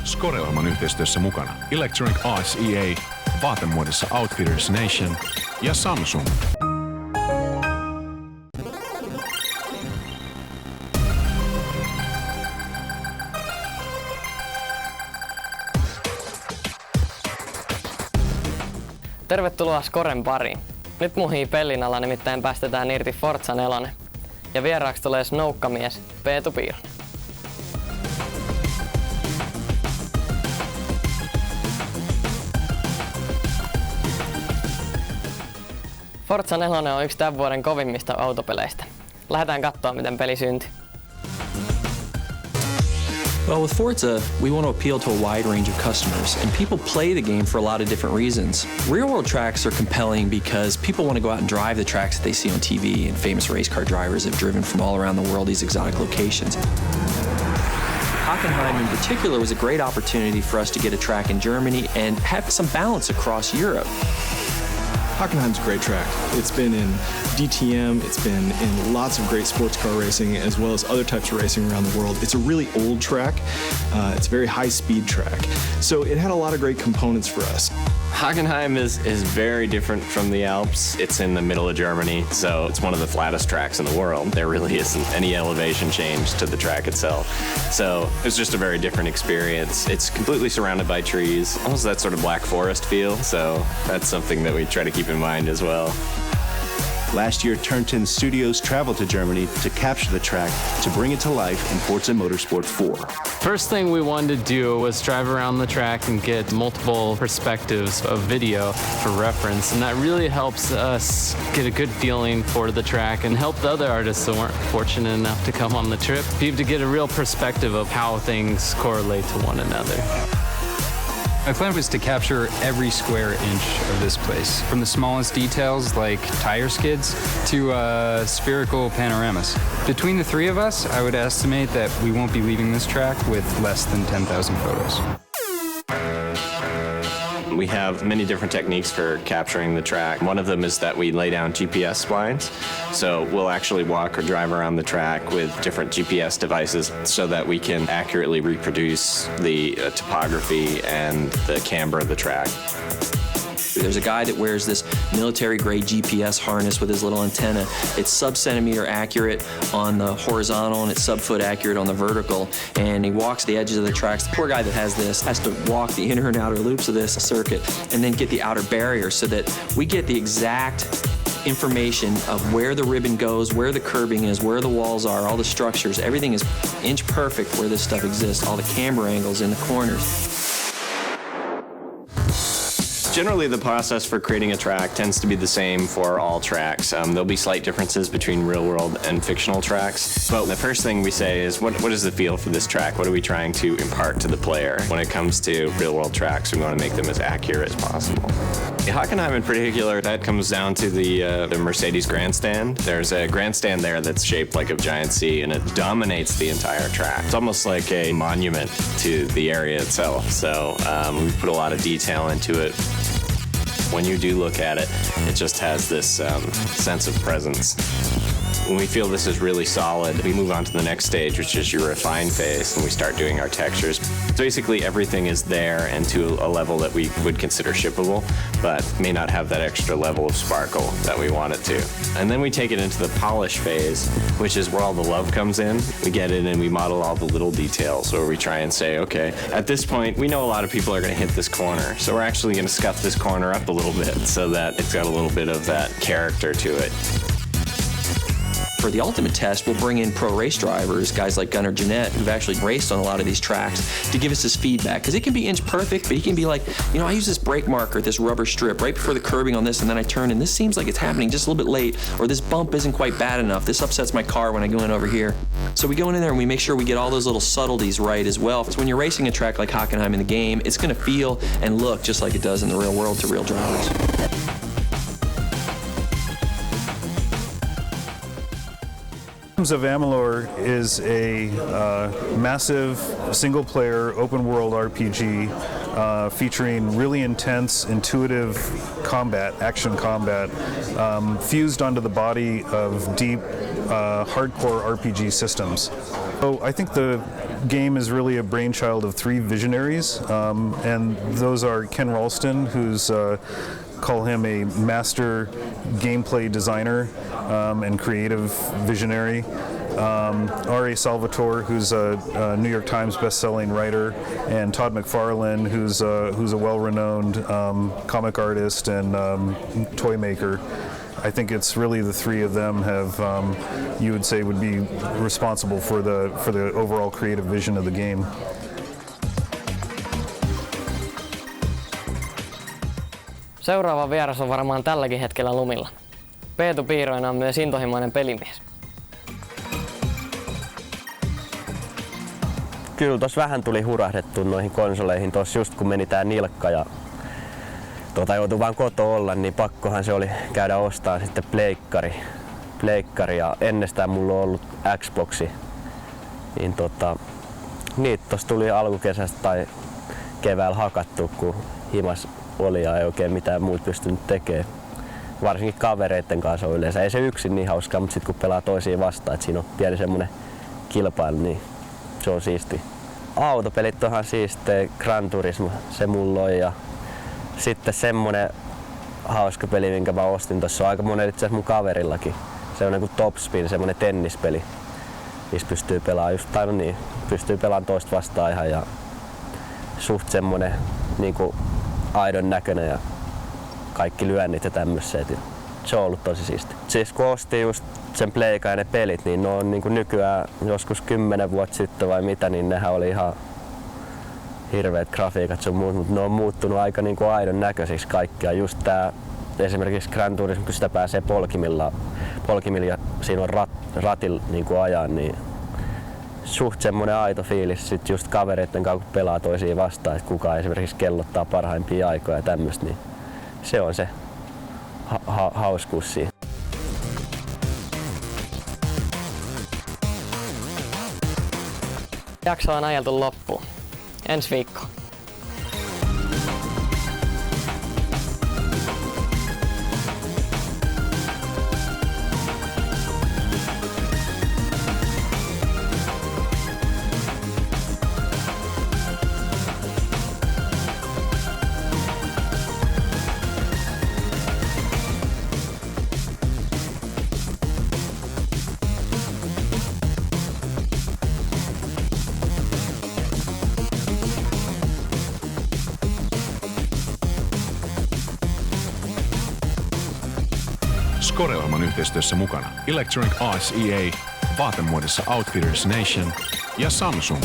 Score-ohjelman yhteistyössä mukana Electronic Arts EA, vaatemuodissa Outfitters Nation ja Samsung. Tervetuloa Scoren pariin. Nyt muhii pellin alla, nimittäin päästetään irti Forza 4. Ja vieraaksi tulee snoukkamies Peetu Piironen. Forza 4 on yksi tämän vuoden kovimmista autopeleistä. Lähdetään katsoa, miten peli syntyi. Well, with Forza, we want to appeal to a wide range of customers, and people play the game for a lot of different reasons. Real-world tracks are compelling because people want to go out and drive the tracks that they see on TV, and famous race car drivers have driven from all around the world these exotic locations. Hockenheim in particular was a great opportunity for us to get a track in Germany and have some balance across Europe. Hockenheim's a great track. It's been in DTM, it's been in lots of great sports car racing as well as other types of racing around the world. It's a really old track. It's a very high-speed track. So it had a lot of great components for us. Hockenheim is very different from the Alps. It's in the middle of Germany, so it's one of the flattest tracks in the world. There really isn't any elevation change to the track itself. So it's just a very different experience. It's completely surrounded by trees, almost that sort of Black Forest feel, so that's something that we try to keep in mind as well. Last year, Turn 10 Studios traveled to Germany to capture the track to bring it to life in Forza Motorsport 4. First thing we wanted to do was drive around the track and get multiple perspectives of video for reference, and that really helps us get a good feeling for the track and help the other artists that weren't fortunate enough to come on the trip be able to get a real perspective of how things correlate to one another. My plan was to capture every square inch of this place, from the smallest details like tire skids to spherical panoramas. Between the three of us, I would estimate that we won't be leaving this track with less than 10,000 photos. We have many different techniques for capturing the track. One of them is that we lay down GPS splines. So we'll actually walk or drive around the track with different GPS devices so that we can accurately reproduce the topography and the camber of the track. There's a guy that wears this military-grade GPS harness with his little antenna. It's sub-centimeter accurate on the horizontal and it's sub-foot accurate on the vertical. And he walks the edges of the tracks. The poor guy that has this has to walk the inner and outer loops of this circuit and then get the outer barrier so that we get the exact information of where the ribbon goes, where the curbing is, where the walls are, all the structures. Everything is inch perfect where this stuff exists, all the camber angles in the corners. Generally, the process for creating a track tends to be the same for all tracks. There'll be slight differences between real-world and fictional tracks. But the first thing we say is, what is the feel for this track? What are we trying to impart to the player? When it comes to real-world tracks, we want to make them as accurate as possible. Hockenheim in particular, that comes down to the Mercedes grandstand. There's a grandstand there that's shaped like a giant C, and it dominates the entire track. It's almost like a monument to the area itself. So we've put a lot of detail into it. When you do look at it, it just has this sense of presence. When we feel this is really solid, we move on to the next stage, which is your refine phase, and we start doing our textures. So basically, everything is there and to a level that we would consider shippable, but may not have that extra level of sparkle that we want it to. And then we take it into the polish phase, which is where all the love comes in. We get in and we model all the little details, where we try and say, okay, at this point, we know a lot of people are going to hit this corner, so we're actually going to scuff this corner up a little bit so that it's got a little bit of that character to it. For the ultimate test, we'll bring in pro race drivers, guys like Gunnar Jeanette, who've actually raced on a lot of these tracks, to give us his feedback. Because it can be inch perfect, but he can be like, you know, I use this brake marker, this rubber strip, right before the curbing on this, and then I turn, and this seems like it's happening just a little bit late, or this bump isn't quite bad enough. This upsets my car when I go in over here. So we go in there and we make sure we get all those little subtleties right as well. So when you're racing a track like Hockenheim in the game, it's going to feel and look just like it does in the real world to real drivers. of Amalur is a massive single-player open-world RPG featuring really intense, intuitive combat, action combat, fused onto the body of deep, hardcore RPG systems. So I think the game is really a brainchild of three visionaries, and those are Ken Ralston, who's call him a master gameplay designer and creative visionary. R.A. Salvatore, who's a New York Times best-selling writer, and Todd McFarlane, who's a well-renowned comic artist and toy maker. I think it's really the three of them have, you would say, would be responsible for the overall creative vision of the game. Seuraava vieras on varmaan tälläkin hetkellä lumilla. Peetu Piiroinen on myös intohimoinen pelimies. Kyllä tossa vähän tuli hurahdettu noihin konsoleihin tossa just kun meni tää nilkka ja joutui vaan koto olla, niin pakkohan se oli käydä ostaa sitten pleikkari ja ennestään mulla on ollut Xboxi. Niin niitä tossa tuli alkukesästä tai keväällä hakattu, kun himas oli ja ei oikein mitään muuta pystynyt tekemään. Varsinkin kavereitten kanssa on yleensä. Ei se yksin niin hauskaa, mutta sitten kun pelaa toisiin vastaan, että siinä on pieni semmonen kilpailu, niin se on siisti. Autopelit onhan siistejä, Gran Turismo, se mulla on, ja sitten semmonen hauska peli, minkä mä ostin tossa on aika monen itse asiassa mun kaverillakin. Semmonen kuin Top Spin, semmonen tennispeli, missä pystyy pelaamaan just, pystyy pelaamaan toista vastaan ihan ja suht semmonen niinku aidon näköinen ja kaikki lyönnit ja tämmöset. Se on ollut tosi siisti. Siis kun ostin just sen pleikan ja ne pelit, niin ne on niinku nykyään joskus 10 vuotta sitten vai mitä, niin nehän oli ihan hirveät grafiikat sun muut, mutta ne on muuttunut aika niinku aidon näköisiksi kaikkia. Just tää esimerkiksi Gran Turismo, kun sitä pääsee polkimilla ja siinä on ratilla niinku ajan, niin suht semmonen aito fiilis sit just kavereitten kanssa kun pelaa toisiin vastaan, että kuka esimerkiksi kellottaa parhaimpia aikoja ja tämmöstä, niin se on se hauskuus siinä. Jakso on ajeltu loppuun. Ensi viikko. Score-ohjelman yhteistyössä mukana Electronic Arts EA, vaatemuodissa Outfitters Nation ja Samsung.